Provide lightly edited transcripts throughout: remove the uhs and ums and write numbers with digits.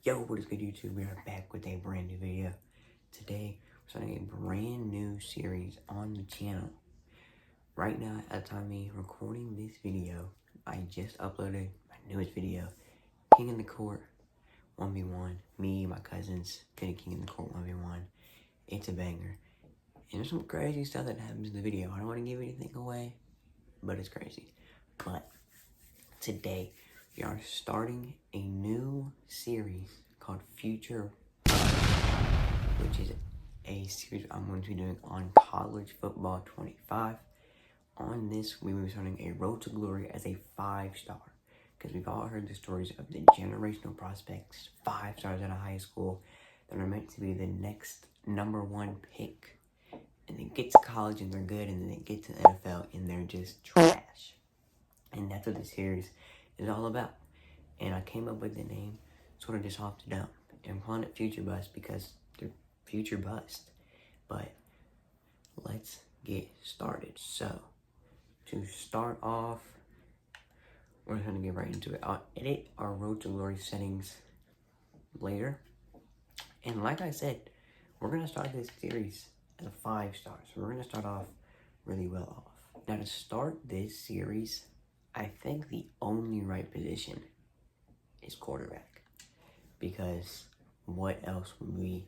Yo, what is good, YouTube? We are back with a brand new video. Today, we're starting a brand new series on the channel. Right now, at the time of me recording this video, I just uploaded my newest video, King in the Court 1v1. Me, my cousins, getting King in the Court 1v1. It's a banger. And there's some crazy stuff that happens in the video. I don't want to give anything away, but it's crazy. But today, we are starting a new series called Future, which is a series I'm going to be doing on College Football 25. On this, we will be starting a Road to Glory as a 5-star, because we've all heard the stories of the generational prospects, 5 stars out of high school, that are meant to be the next #1 pick, and they get to college and they're good, and then they get to the NFL and they're just trash. And that's what this series is all about. And I came up with the name sort of just off the dome. And I'm calling it Future Bust because they're future bust. But let's get started. So, to start off, we're going to get right into it. I'll edit our Road to Glory settings later. And like I said, we're going to start this series as a 5-star. So we're going to start off really well off. Now, to start this series, I think the only right position is quarterback, because what else would we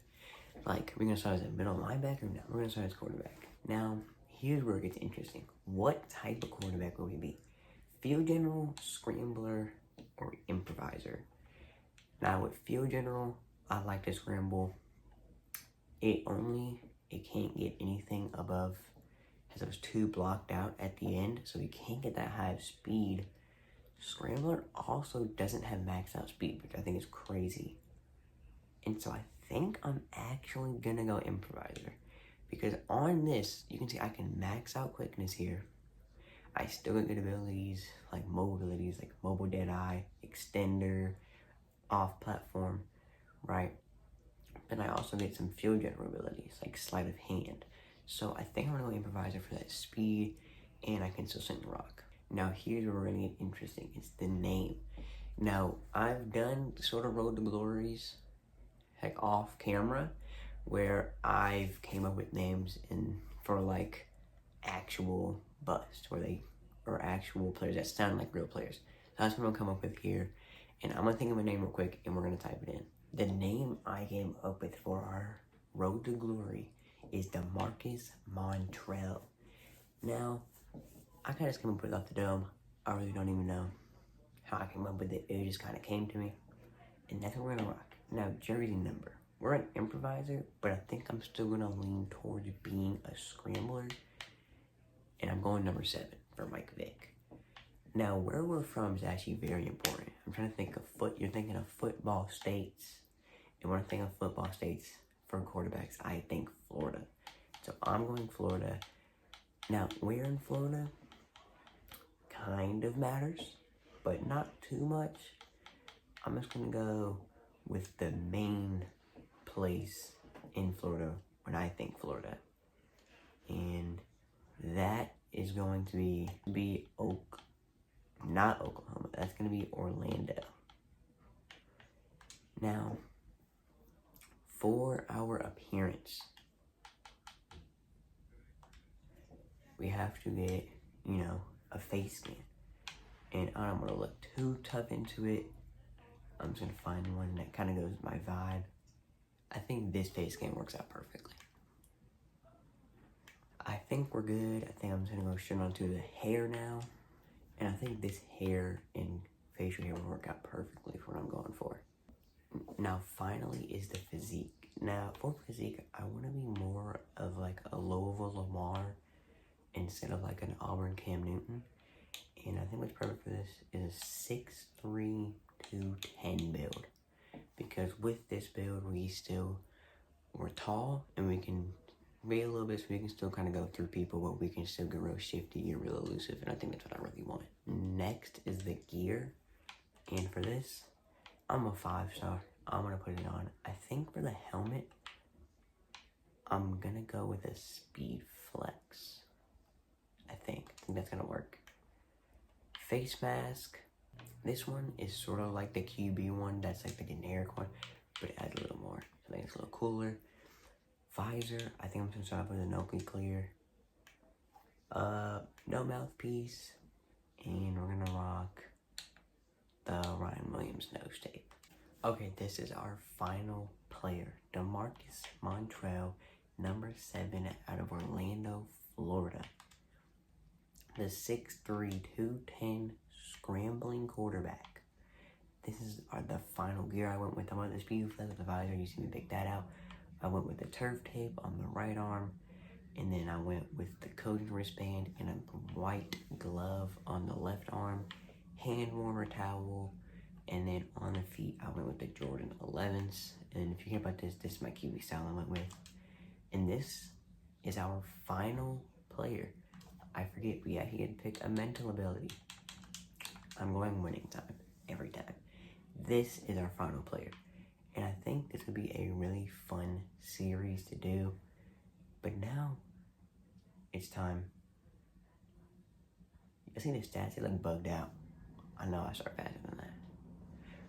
like? We're gonna start as a middle linebacker. No, we're gonna start as quarterback. Now, here's where it gets interesting. What type of quarterback will we be? Field general, scrambler, or improviser? Now, with field general, I like to scramble. It can't get anything above, has those 2 blocked out at the end, so we can't get that high of speed. Scrambler also doesn't have max out speed, which I think is crazy. And so I think I'm actually gonna go improviser, because on this, you can see I can max out quickness here. I still get good abilities, like mobilities, like mobile dead eye, extender, off platform, right? But I also get some field general abilities, like sleight of hand. So I think I'm gonna go improviser for that speed, and I can still send the rock. Now, here's where we're gonna get interesting. It's the name. Now, I've done sort of Road to Glories, like off camera, where I've came up with names for like actual bust, where they are actual players that sound like real players. So that's what I'm gonna come up with here. And I'm gonna think of a name real quick, and we're gonna type it in. The name I came up with for our Road to Glory is DeMarcus Montrell. Now, I kind of just came up with it off the dome. I really don't even know how I came up with it. It just kind of came to me. And that's what we're going to rock. Now, jersey number. We're an improviser, but I think I'm still going to lean towards being a scrambler. And I'm going number 7 for Mike Vick. Now, where we're from is actually very important. I'm trying to think of you're thinking of football states. And when I think of football states for quarterbacks, I think Florida. So I'm going Florida. Now, where in Florida kind of matters, but not too much. I'm just going to go with the main place in Florida when I think Florida. And that is going to be not Oklahoma. That's going to be Orlando. Now, for our appearance, we have to get, a face scan. And I don't want to look too tough into it. I'm just going to find one that kind of goes with my vibe. I think this face scan works out perfectly. I think we're good. I think I'm just going to go straight onto the hair now. And I think this hair and facial hair will work out perfectly for what I'm going for. Now, finally, is the physique. Now, for physique, I want to be more of like a Louisville Lamar instead of like an Auburn Cam Newton. And I think what's perfect for this is a 6'3", 210 build. Because with this build, we're tall, and we can be a little bit, so we can still kind of go through people, but we can still get real shifty and real elusive, and I think that's what I really want. Next is the gear, and for this, I'm a 5-star. I'm going to put it on. I think for the helmet, I'm going to go with a Speed Flex. I think that's going to work. Face mask. This one is sort of like the QB one. That's like the generic one. cooler. Visor, I think I'm just gonna start with an Oakley Clear. No mouthpiece, and we're gonna rock the Ryan Williams nose tape. Okay, this is our final player, DeMarcus Montrell, number 7 out of Orlando, Florida. The 6'3", 210 scrambling quarterback. This is the final gear I went with. I went with the Speed Flex with the visor. You see me pick that out. I went with the turf tape on the right arm. And then I went with the coaching wristband and a white glove on the left arm. Hand warmer towel. And then on the feet, I went with the Jordan 11s. And if you hear about this, this is my QB style I went with. And this is our final player. I forget, we actually had to pick a mental ability. I'm going winning time, every time. This is our final player. And I think this would be a really fun series to do. But now, it's time. You see the stats, they look bugged out. I know I start faster than that.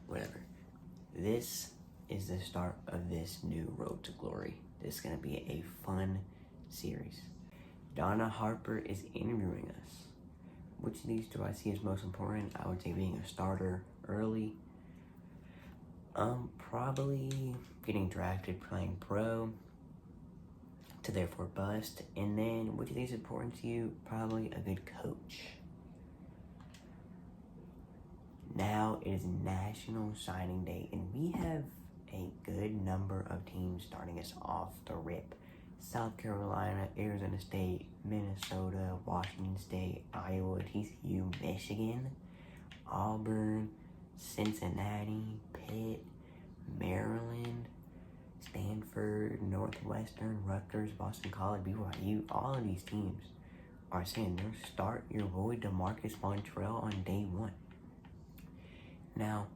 Whatever. This is the start of this new road to glory. This is going to be a fun series. Donna Harper is interviewing us. Which of these do I see as most important? I would say being a starter early. Probably getting drafted, playing pro, to therefore bust. And then, which of these is important to you? Probably a good coach. Now it is National Signing Day, and we have a good number of teams starting us off the rip. South Carolina, Arizona State, Minnesota, Washington State, Iowa, TCU, Michigan, Auburn, Cincinnati, Pitt, Maryland, Stanford, Northwestern, Rutgers, Boston College, BYU. All of these teams are saying they'll start your boy DeMarcus Montrell on day 1. Now,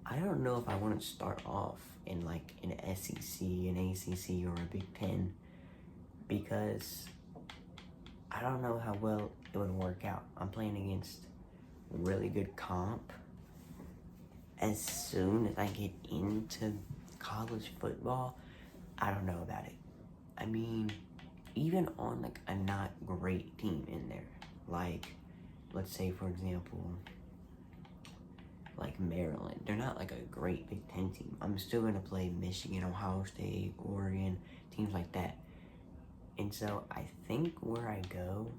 I don't know if I want to start off in like an SEC, an ACC, or a Big Ten, because I don't know how well it would work out. I'm playing against really good comp. As soon as I get into college football, I don't know about it. I mean, even on like a not great team in there, like, let's say for example, like Maryland, they're not like a great Big Ten team. I'm still gonna play Michigan, Ohio State, Oregon, teams like that. And so I think where I go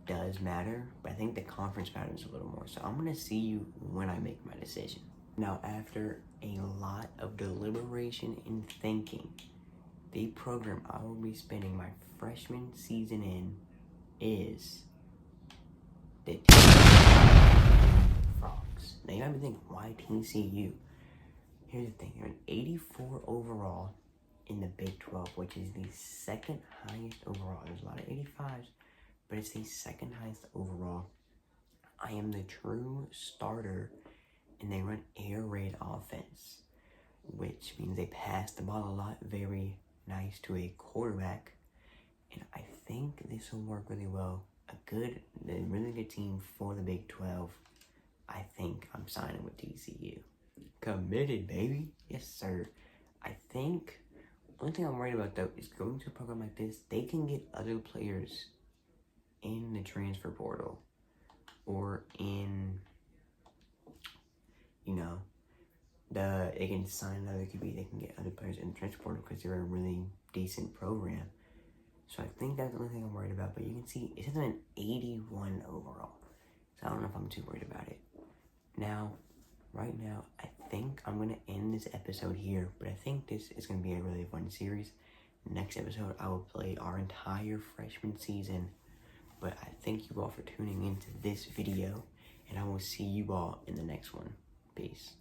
does matter, but I think the conference matters a little more. So I'm gonna see you when I make my decision. Now, after a lot of deliberation and thinking, the program I will be spending my freshman season in is the Frogs. Now, you might be thinking, why TCU? Here's the thing, they're an 84 overall in the Big 12, which is the second highest overall. There's a lot of 85s, but it's the second highest overall. I am the true starter, and they run air raid offense, which means they pass the ball a lot, very nice to a quarterback. And I think this will work really well. A really good team for the Big 12. I think I'm signing with TCU. Committed, baby. Yes, sir. I think the only thing I'm worried about, though, is going to a program like this, they can get other players in the transfer portal or in, you know, they can sign another QB, they can get other players in the transfer portal because they're a really decent program. So I think that's the only thing I'm worried about. But you can see it says an 81 overall. So I don't know if I'm too worried about it. Now, right now, I think I'm going to end this episode here. But I think this is going to be a really fun series. Next episode, I will play our entire freshman season. But I thank you all for tuning into this video. And I will see you all in the next one. Peace.